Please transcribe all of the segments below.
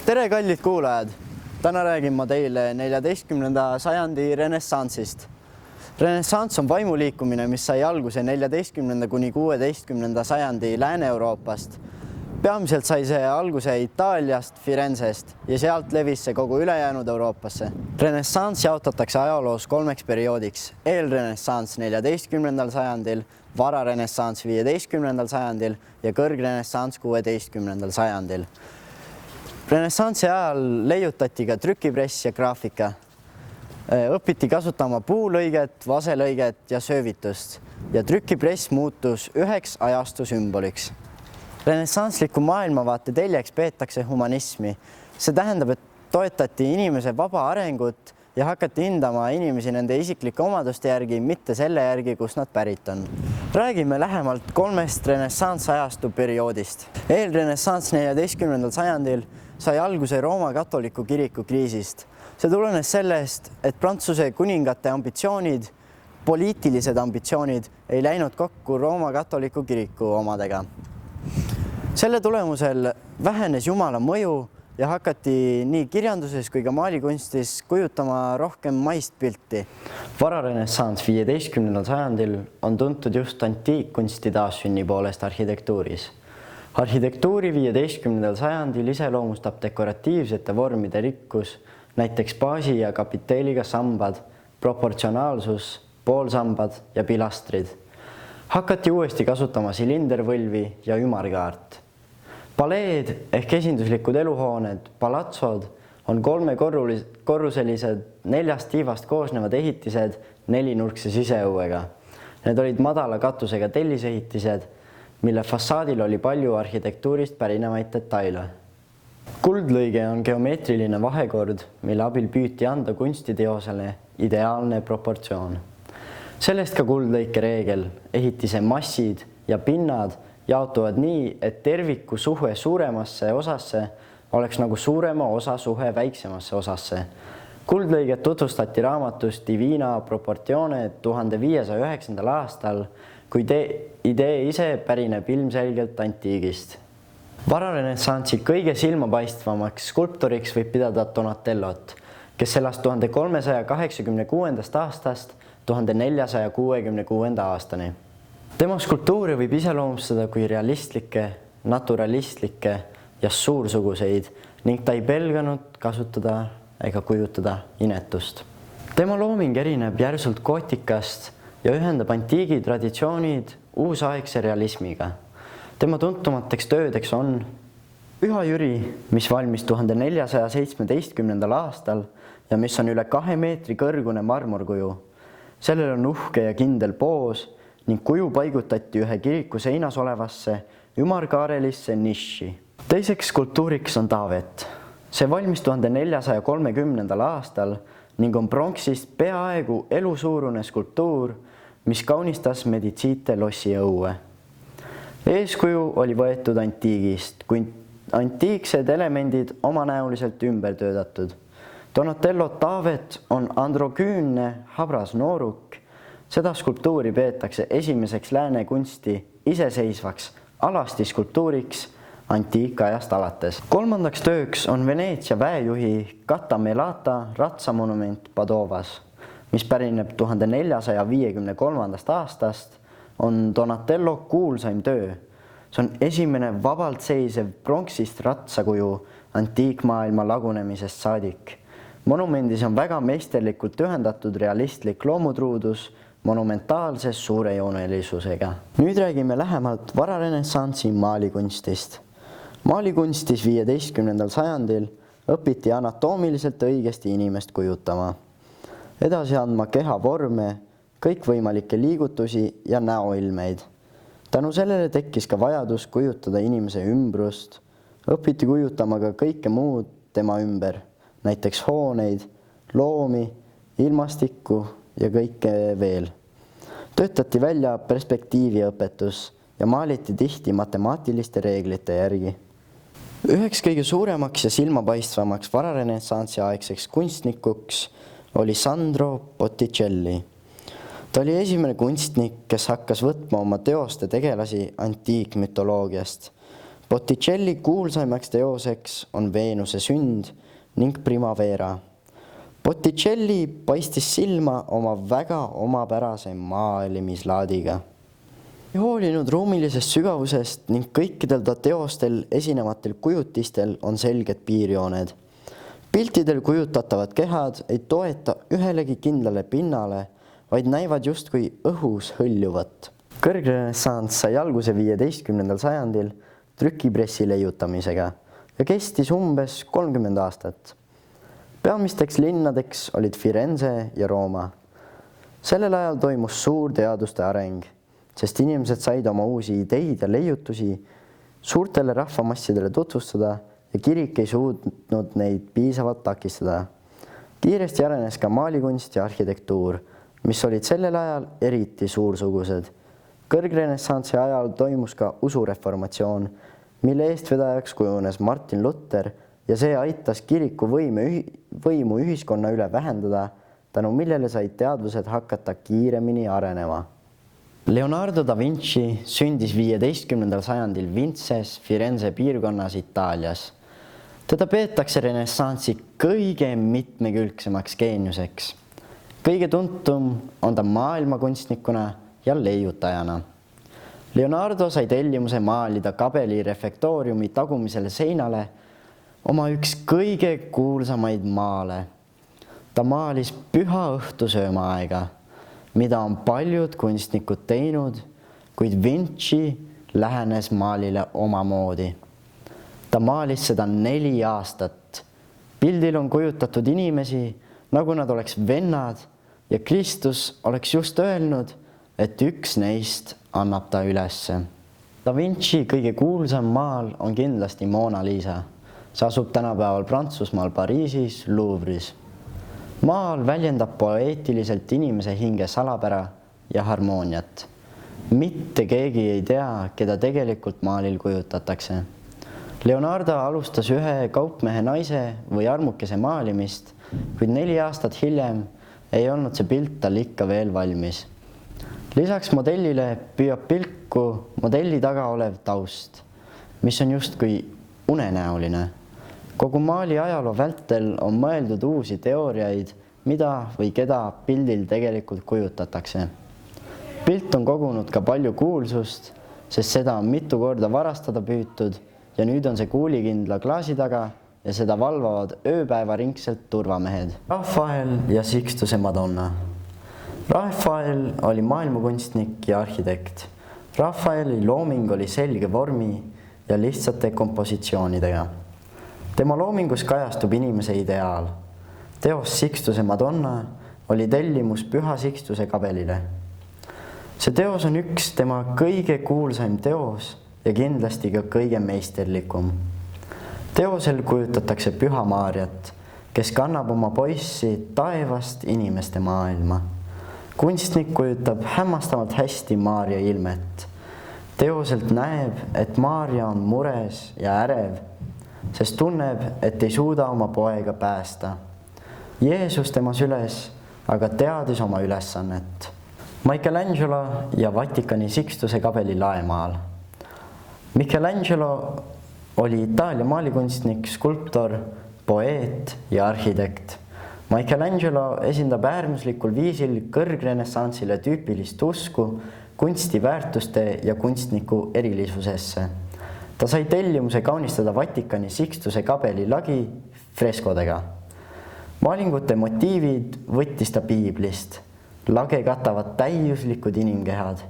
Tere, kallid kuulajad! Täna räägin ma teile 14. sajandi renessanssist. Renessanss on vaimuliikumine, mis sai alguse 14. kuni 16. sajandi Lääne-Euroopast. Peamiselt sai see alguse Itaaliast, Firenzest ja sealt levis see kogu ülejäänud Euroopasse. Renessanss jaotatakse ajaloos 3 perioodiks. Eelrenessanss 14. sajandil, vararenessanss 15. sajandil ja kõrgrenessanss 16. sajandil. Renessansi ajal leiutati ka trükipress ja graafika. Õpiti kasutama puulõiget, vaselõiget ja söövitust ja trükipress muutus üheks ajastu sümboliks. Renessanssliku maailmavaate teljeks peetakse humanismi. See tähendab, et toetati inimese vaba arengut ja hakati hindama inimesi nende isiklike omaduste järgi, mitte selle järgi, kus nad pärit on. Räägime lähemalt 3 renessansajastu perioodist. Eelrenessanss 14. sajandil sai alguse Rooma katoliku kiriku kriisist. See tulenes sellest, et Prantsuse kuningate ambitsioonid, poliitilised ambitsioonid ei läinud kokku Rooma katoliku kiriku omadega. Selle tulemusel vähenes Jumala mõju ja hakati nii kirjanduses kui ka maalikunstis kujutama rohkem maist pilti. Vararenessanss 15. sajandil on tuntud just antiikkunsti taassünni poolest arhitektuuris. Arhitektuuri 15. sajandil iseloomustab dekoratiivsete vormide rikkus, näiteks baasi ja kapiteeliga sambad, proportsionaalsus, poolsambad ja pilastrid. Hakati uuesti kasutama silindervõlvi ja ümarkaart. Paleed ehk esinduslikud eluhooned, palatsod on 3-korruselised 4 tiivast koosnevad ehitised 4-nurkse siseõuega. Need olid madala katusega tellisehitised, mille fassaadil oli palju arhitektuurist pärinevaid detaile. Kuldlõige on geomeetriline vahekord, mille abil püüti anda kunstiteosele ideaalne proportsioon. Sellest ka kuldlõike reegel, ehitise massid ja pinnad jaotuvad nii, et terviku suhe suuremasse osasse oleks nagu suurema osa suhe väiksemasse osasse. Kuldlõiget tutvustati raamatus Divina Proportione 1509. aastal, kui idee ise pärineb ilmselgelt antiigist. Vararenessansi kõige silmapaistvamaks skulptoriks võib pidada Donatellot, kes elas 1386. aastast 1466. aastani. Tema skulptuuri võib iseloomustada kui realistlikke, naturalistlikke ja suursuguseid ning ta ei pelganud kasutada ega kujutada inetust. Tema looming erineb järsult gootikast ja ühendab antiigi traditsioonid uusaegse realismiga. Tema tuntumateks töödeks on Püha Jüri, mis valmis 1417. aastal ja mis on üle 2 meetri kõrgune marmorkuju. Sellel on uhke ja kindel poos ning kuju paigutati ühe kiriku seinas olevasse ümarkaarelisse niši. Teiseks skulptuuriks on Taavet. See valmis 1430. aastal ning on pronksist peaaegu elusuurune skulptuur, mis kaunistas Meditsiite lossi õue. Eeskuju oli võetud antiigist, kui antiiksed elemendid omanäoliselt ümber töötatud. Donatello Taavet on androküünne habras nooruk. Seda skulptuuri peetakse esimeseks lääne kunsti iseseisvaks alastiskulptuuriks antiikajast alates. 3. tööks on Veneetsia väejuhi Catamelata ratsamonument Padovas, mis pärineb 1453. aastast, on Donatello kuulsaim töö. See on esimene vabalt seisev pronksist ratsakuju antiikmaailma lagunemisest saadik. Monumendis on väga meisterlikult ühendatud realistlik loomutruudus monumentaalse suurejoonelisusega. Nüüd räägime lähemalt vararenessansi maalikunstist. Maalikunstis 15. sajandil õpiti anatoomiliselt õigesti inimest kujutama, edasi andma keha vorme, kõikvõimalikke liigutusi ja näoilmeid. Tänu sellele tekkis ka vajadus kujutada inimese ümbrust, õpiti kujutama ka kõike muud tema ümber, näiteks hooneid, loomi, ilmastikku ja kõike veel. Töötati välja perspektiiviõpetus ja maaliti tihti matemaatiliste reeglite järgi. Üheks kõige suuremaks ja silmapaistvamaks vararenessansi aegseks kunstnikuks oli Sandro Botticelli. Ta oli esimene kunstnik, kes hakkas võtma oma teoste tegelasi antiikmütoloogiast. Botticelli kuulsaimaks teoseks on Veenuse sünd ning Primavera. Botticelli paistis silma oma väga omapärase maalimislaadiga. Ei hoolinud ruumilisest sügavusest ning kõikidel ta teostel esinevatel kujutistel on selged piirjooned. Piltidel kujutatavad kehad ei toeta ühelegi kindlale pinnale, vaid näivad justkui õhus hõljuvat. Kõrgrenessanss sai alguse 15. sajandil trükipressi leiutamisega ja kestis umbes 30 aastat. Peamisteks linnadeks olid Firenze ja Rooma. Sellel ajal toimus suur teaduste areng, sest inimesed said oma uusi ideid ja leiutusi suurtele rahvamassidele tutvustada ja kirik ei suutnud neid piisavalt takistada. Kiiresti arenes ka maalikunst ja arhitektuur, mis olid sellel ajal eriti suursugused. Kõrgrenessansi ajal toimus ka usureformatsioon, mille eestvedajaks kujunes Martin Luther ja see aitas kiriku võimu ühiskonna üle vähendada, tänu millele said teadvused hakata kiiremini arenema. Leonardo da Vinci sündis 15. sajandil Vinces, Firenze piirkonnas Itaalias. Teda peetakse renessansi kõige mitmekülgsemaks geeniuseks. Kõige tuntum on ta maailmakunstnikuna ja leiutajana. Leonardo sai tellimuse maalida Kabeli refektooriumi tagumisele seinale oma üks kõige kuulsamaid maale. Ta maalis püha õhtusöömaaega, mida on paljud kunstnikud teinud, kuid Vinci lähenes maalile omamoodi. Ta maalis seda 4 aastat. Pildil on kujutatud inimesi, nagu nad oleks vennad ja Kristus oleks just öelnud, et üks neist annab ta ülesse. Da Vinci kõige kuulsam maal on kindlasti Mona Lisa. See asub tänapäeval Prantsusmaal Pariisis, Louvre'is. Maal väljendab poeetiliselt inimese hinge salapära ja harmooniat. Mitte keegi ei tea, keda tegelikult maalil kujutatakse. Leonardo alustas ühe kaupmehe naise või armukese maalimist, kuid 4 aastat hiljem ei olnud see pilt tal ikka veel valmis. Lisaks modellile püüab pilku modelli taga olev taust, mis on justkui unenäoline. Kogu maali ajaloo vältel on mõeldud uusi teooriaid, mida või keda pildil tegelikult kujutatakse. Pilt on kogunud ka palju kuulsust, sest seda on mitu korda varastada püütud ja nüüd on see kuulikindla klaasi taga ja seda valvavad ööpäevaringselt turvamehed. Raphael ja Sixtuse Madonna. Raphael oli maailmakunstnik ja arhitekt. Raphaeli looming oli selge vormi ja lihtsate kompositsioonidega. Tema loomingus kajastub inimese ideaal. Teos Sixtuse Madonna oli tellimus Püha Sixtuse Kabelile. See teos on üks tema kõige kuulsaim teos ja kindlasti ka kõige meisterlikum. Teosel kujutatakse Püha Maarjat, kes kannab oma poissi taevast inimeste maailma. Kunstnik kujutab hämmastavalt hästi Maarja ilmet. Teoselt näeb, et Maarja on mures ja ärev, sest tunneb, et ei suuda oma poega päästa. Jeesus tema süles aga teadis oma ülesannet. Michelangelo ja Vatikani Sixtuse Kabeli laemaal. Michelangelo oli Itaalia maalikunstnik, skulptor, poeet ja arhitekt. Michelangelo esindab äärmuslikul viisil kõrgrenessanssile tüüpilist usku, kunstiväärtuste ja kunstniku erilisusesse. Ta sai tellimuse kaunistada Vatikani Sixtuse Kabeli lagi freskodega. Maalingute motiivid võttis ta piiblist. Lage katavad täiuslikud inimkehad,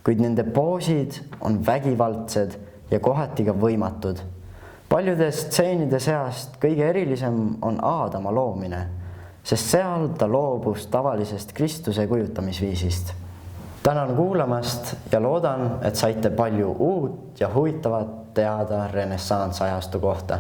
kuid nende poosid on vägivaldsed ja kohati ka võimatud. Paljude stseenide seast kõige erilisem on Aadama loomine, sest seal ta loobus tavalisest Kristuse kujutamisviisist. Tänan kuulamast ja loodan, et saite palju uut ja huvitavat teada renessansajastu kohta.